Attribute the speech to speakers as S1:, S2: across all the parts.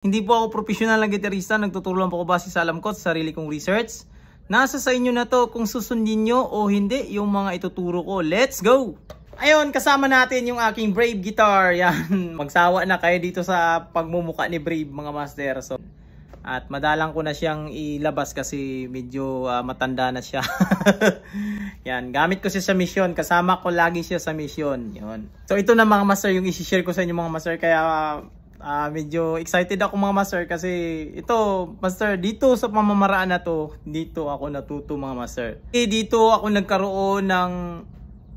S1: Hindi po ako profesional na gitarista, nagtuturo lang po ako base sa alam ko sa sarili kong research. Nasa sa inyo na to kung susundin nyo o hindi yung mga ituturo ko. Let's go! Ayun, kasama natin yung aking Brave guitar. Yan, magsawa na kayo dito sa pagmumuka ni Brave mga master. So, at madalang ko na siyang ilabas kasi medyo matanda na siya. Yan, gamit ko siya sa mission. Kasama ko lagi siya sa mission. Yun. So ito na mga master yung i-share ko sa inyo mga master. Kaya medyo excited ako mga master kasi ito master dito sa pamamaraan na to, dito ako natuto mga master. Dito ako nagkaroon ng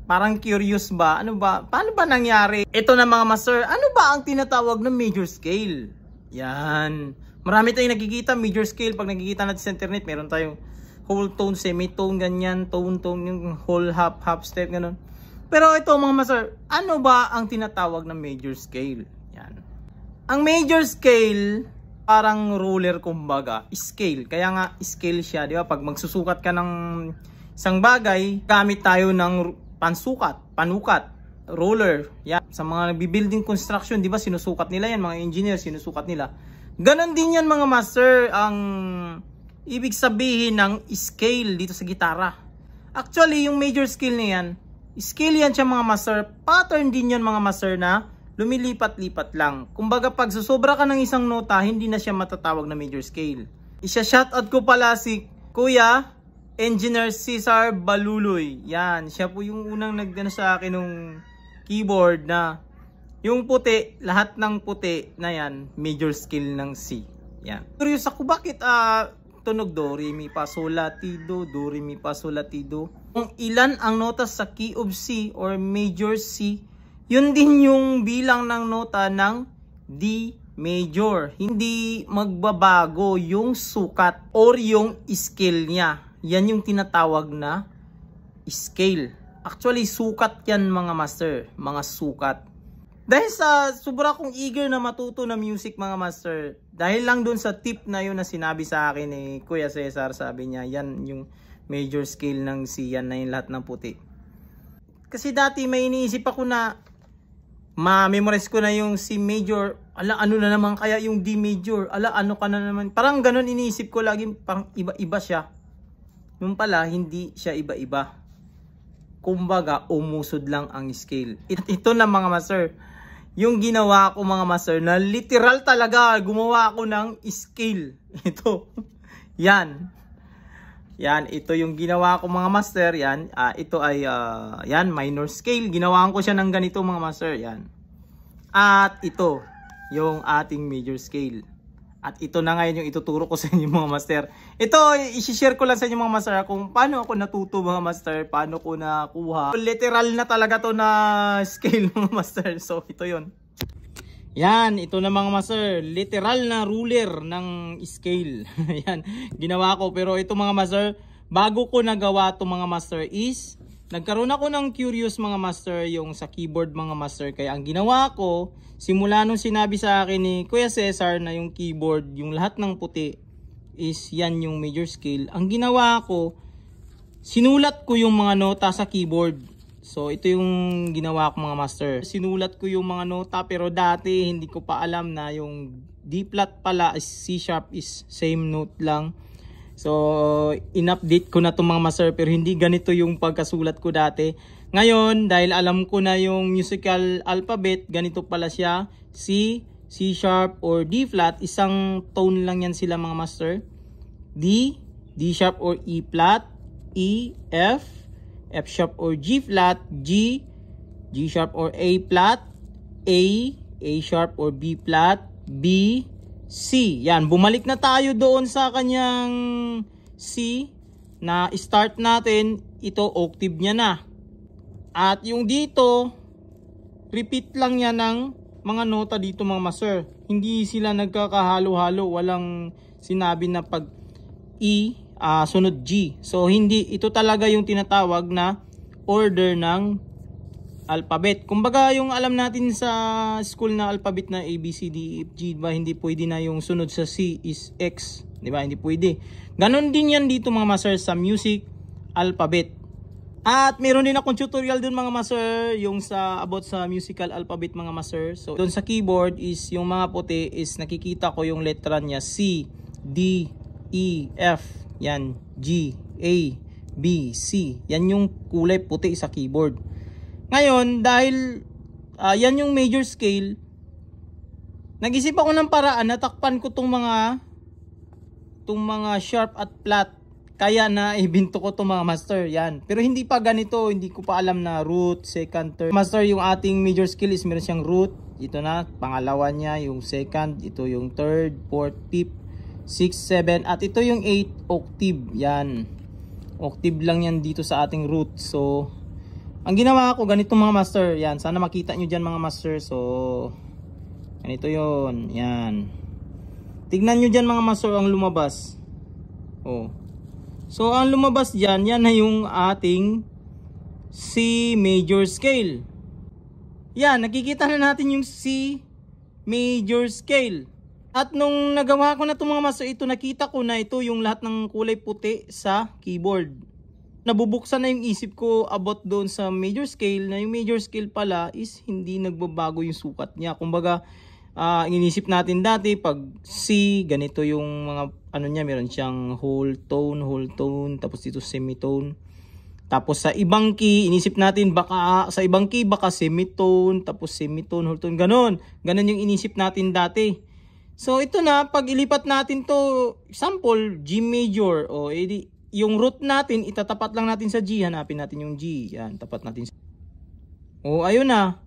S1: parang curious ba, ano ba, paano ba nangyari? Ito na mga master, ano ba ang tinatawag na major scale? Yan, marami tayong nakikita major scale. Pag nakikita natin sa internet, meron tayong whole tone, semitone, ganyan, tone, yung whole half step, ganun. Pero ito mga master, ano ba ang tinatawag na major scale? Yan. Ang major scale, parang ruler kumbaga, scale. Kaya nga scale siya, di ba? Pag magsusukat ka ng isang bagay, gamit tayo ng pansukat, panukat, ruler. Yan. Sa mga nagbi-building construction, di ba? Sinusukat nila yan, mga engineer, sinusukat nila. Ganon din yan mga master, ang ibig sabihin ng scale dito sa gitara. Actually, yung major scale na yan, scale yan siya mga master, pattern din yan mga master na lumilipat-lipat lang. Kumbaga pag susobra ka ng isang nota, hindi na siya matatawag na major scale. Isa-shoutout ko pala si Kuya Engineer Cesar Baluloy. Yan, siya po yung unang nagdano sa akin ng keyboard na yung puti, lahat ng puti na yan, major scale ng C. Yan. Curious ako bakit tunog do, re, mi, fa, sol, la, ti, do, re, mi, fa, sol, la, ti, do. Kung ilan ang notas sa key of C or major C, yun din yung bilang ng nota ng D major. Hindi magbabago yung sukat or yung scale niya. Yan yung tinatawag na scale. Actually, sukat yan mga master. Mga sukat. Dahil sa sobra kong eager na matuto na music mga master. Dahil lang dun sa tip na yun na sinabi sa akin ni Kuya Cesar. Sabi niya, yan yung major scale ng C. Yan na yung lahat ng puti. Kasi dati may iniisip ako na ma-memorize ko na yung C major. Ala, ano na naman kaya yung D major? Ala, ano ka na naman? Parang ganun iniisip ko lagi. Parang iba-iba siya. Yung pala, hindi siya iba-iba. Kumbaga, umusod lang ang scale. Ito na mga master. Yung ginawa ko mga master, na literal talaga, gumawa ako ng scale. Ito. Yan. Yan, ito yung ginawa ko mga master. Yan, ito ay yan, minor scale. Ginawaan ko siya ng ganito mga master. Yan. At ito, yung ating major scale. At ito na ngayon yung ituturo ko sa inyo mga master. Ito, i-share ko lang sa inyo mga master kung paano ako natuto mga master. Paano ko nakuha. Literal na talaga to na scale mga master. So, ito yon. Yan, ito na mga master, literal na ruler ng scale. Yan, ginawa ko. Pero ito mga master, bago ko nagawa ito mga master is, nagkaroon ako ng curious mga master yung sa keyboard mga master. Kaya ang ginawa ko, simula nung sinabi sa akin ni Kuya Cesar na yung keyboard, yung lahat ng puti is yan yung major scale. Ang ginawa ko, sinulat ko yung mga nota sa keyboard. So ito yung ginawa ko mga master. Sinulat ko yung mga nota pero dati hindi ko pa alam na yung D flat pala is C sharp is same note lang. So in-update ko na to mga master pero hindi ganito yung pagkasulat ko dati. Ngayon dahil alam ko na yung musical alphabet, ganito pala siya. C, C sharp or D flat, isang tone lang yan sila mga master. D, D sharp or E flat, E, F, F sharp or G flat, G, G sharp or A flat, A sharp or B flat, B, C. Yan, bumalik na tayo doon sa kanyang C na start natin. Ito, octave niya na. At yung dito, repeat lang yan ng mga nota dito mga master. Hindi sila nagkakahalo-halo. Walang sinabi na pag E, sunod G. So hindi, ito talaga yung tinatawag na order ng alphabet. Kumbaga yung alam natin sa school na alphabet na A, B, C, D, E, F, G, diba? Hindi pwede na yung sunod sa C is X. Diba? Hindi pwede. Ganon din yan dito mga master sa music alphabet. At meron din akong tutorial dun mga master, yung sa about sa musical alphabet mga master. So dun sa keyboard is yung mga puti is nakikita ko yung letra niya C, D, E, F, yan, G, A, B, C. Yan yung kulay puti sa keyboard. Ngayon dahil yan yung major scale, nag-isip ako ng paraan, natakpan ko tong mga sharp at flat. Kaya na ibinto ko itong mga master, yan. Pero hindi pa ganito, hindi ko pa alam na root, second, third. Master, yung ating major scale is meron siyang root. Ito na, pangalawa niya, yung second, ito yung third, fourth, fifth, 6, 7, at ito yung 8 octave, yan. Octave lang yan dito sa ating root. So, ang ginawa ko, ganito mga master, yan. Sana makita nyo dyan mga master. So, ganito yun, yan. Tignan nyo dyan mga master ang lumabas. Oh. So ang lumabas dyan, yan na yung ating C major scale. Yan, nakikita na natin yung C major scale. At nung nagawa ko na itong mga master, ito nakita ko na ito yung lahat ng kulay puti sa keyboard. Nabubuksan na yung isip ko about doon sa major scale, na yung major scale pala is hindi nagbabago yung sukat niya. Kumbaga, inisip natin dati pag C, ganito yung mga ano niya, meron siyang whole tone, tapos dito semitone. Tapos sa ibang key, inisip natin baka sa ibang key baka semitone, tapos semitone, whole tone, ganon yung inisip natin dati. So ito na, pag ilipat natin to, example G major, o edi yung root natin itatapat lang natin sa G, hanapin natin yung G, yan, tapat natin. O ayun na,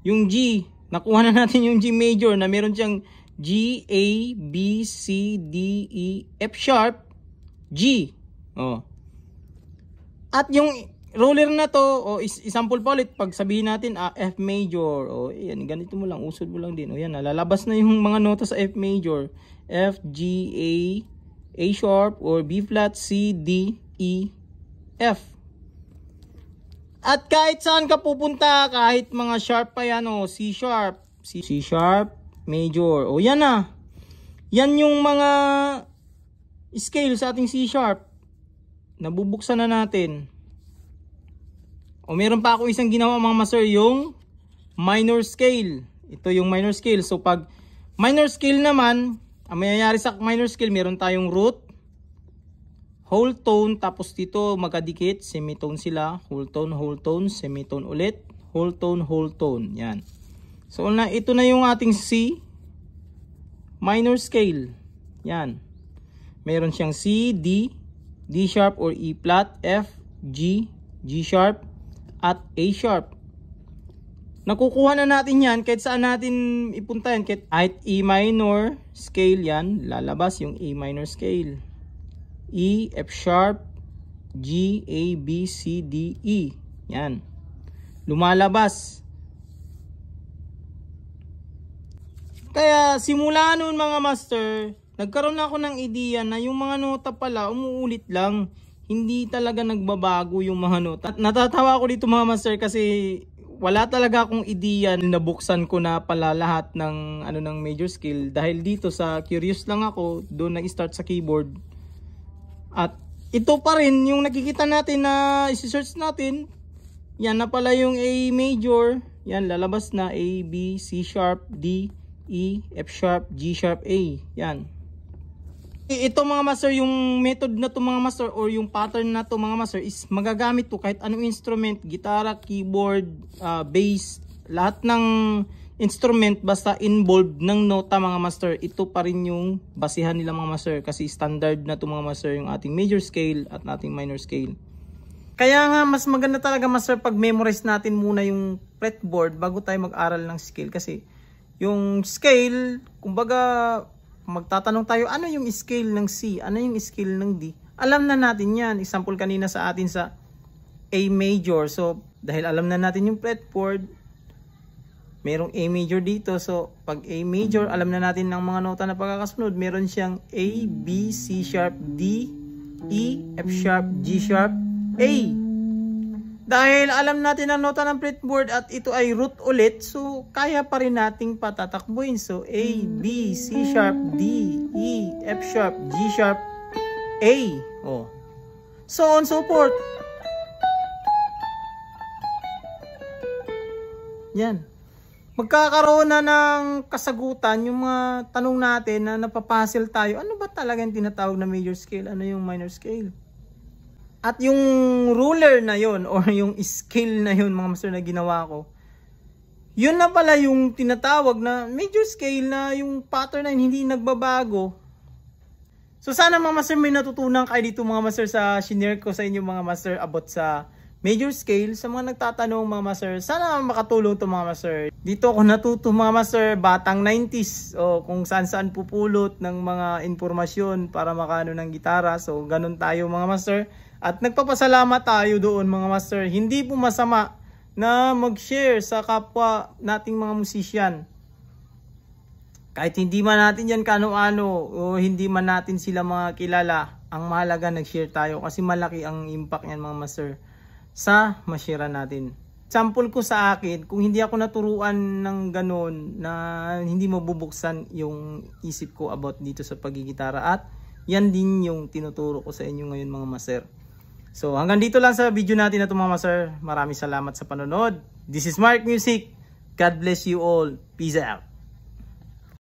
S1: yung G, nakuha na natin yung G major na meron siyang G, A, B, C, D, E, F sharp, G. Oh. At yung roller na to, example pa ulit, pag sabihin natin F major, yan, ganito mo lang, usod mo lang din. Yan, lalabas na yung mga nota sa F major. F, G, A sharp, or B flat, C, D, E, F. At kahit saan ka pupunta, kahit mga sharp pa yan, C sharp, C sharp, major. Yan na. Yan yung mga scale sa ating C sharp. Nabubuksan na natin. Meron pa ako isang ginawa mga master, yung minor scale. Ito yung minor scale. So pag minor scale naman, ang mayayari sa minor scale, meron tayong root, whole tone, tapos dito magkadikit, semitone sila, whole tone, semitone ulit, whole tone. Yan. So ito na yung ating C minor scale. Yan. Meron siyang C, D, D sharp or E flat, F, G, G sharp, at A sharp. Nakukuha na natin yan kahit saan natin ipunta yan. Kahit E minor scale yan, lalabas yung A minor scale. E, F sharp, G, A, B, C, D, E. Yan. Lumalabas. Kaya simula noon mga master, nagkaroon na ako ng ideya na yung mga nota pala umuulit lang. Hindi talaga nagbabago yung mga nota. At natatawa ako dito mga master kasi wala talaga akong ideya. Nabuksan ko na pala lahat ng ng major scale dahil dito sa curious lang ako, doon nag-start sa keyboard. At ito pa rin yung nakikita natin na isi-search natin. Yan na pala yung A major. Yan, lalabas na A, B, C sharp, D, E, F sharp, G sharp, A. Yan. Ito mga master, yung method na to mga master or yung pattern na to mga master is magagamit to kahit anong instrument, gitara, keyboard, bass, lahat ng instrument basta involved ng nota mga master. Ito pa rin yung basihan nila mga master kasi standard na to mga master yung ating major scale at ating minor scale. Kaya nga mas maganda talaga master pag memorize natin muna yung fretboard bago tayo mag-aral ng scale kasi yung scale, kumbaga magtatanong tayo, ano yung scale ng C? Ano yung scale ng D? Alam na natin yan. Example kanina sa atin sa A major. So, dahil alam na natin yung fretboard, merong A major dito. So, pag A major, alam na natin ng mga nota na pagkakasunod. Meron siyang A, B, C sharp, D, E, F sharp, G sharp, A. Dahil alam natin ang nota ng fretboard at ito ay root ulit, so kaya pa rin nating patatakbuhin. So A, B, C sharp, D, E, F sharp, G sharp, A. So on so forth. Yan. Magkakaroon na ng kasagutan yung mga tanong natin na napapuzzle tayo. Ano ba talaga yung tinatawag na major scale? Ano yung minor scale? At yung ruler na yon or yung scale na yon mga master na ginawa ko, yun na pala yung tinatawag na major scale na yung pattern na hindi nagbabago. So sana mga master may natutunan kayo dito mga master sa shinare ko sa inyo mga master about sa major scale. Sa mga nagtatanong mga master, sana makatulong to mga master. Dito ako natuto mga master, batang 90s o kung saan pupulot ng mga informasyon para makano ng gitara. So ganun tayo mga master. At nagpapasalamat tayo doon mga master. Hindi po masama na mag-share sa kapwa nating mga musician. Kahit hindi man natin yan kano-ano o hindi man natin sila mga kilala, ang mahalaga nag-share tayo kasi malaki ang impact niyan mga master sa ma-share natin. Sample ko sa akin, kung hindi ako naturuan ng ganon na hindi mabubuksan yung isip ko about dito sa pagigitara, at yan din yung tinuturo ko sa inyo ngayon mga master. So hanggang dito lang sa video natin na ito mga master. Maraming salamat sa panonood. This is Mark Music. God bless you all. Peace out.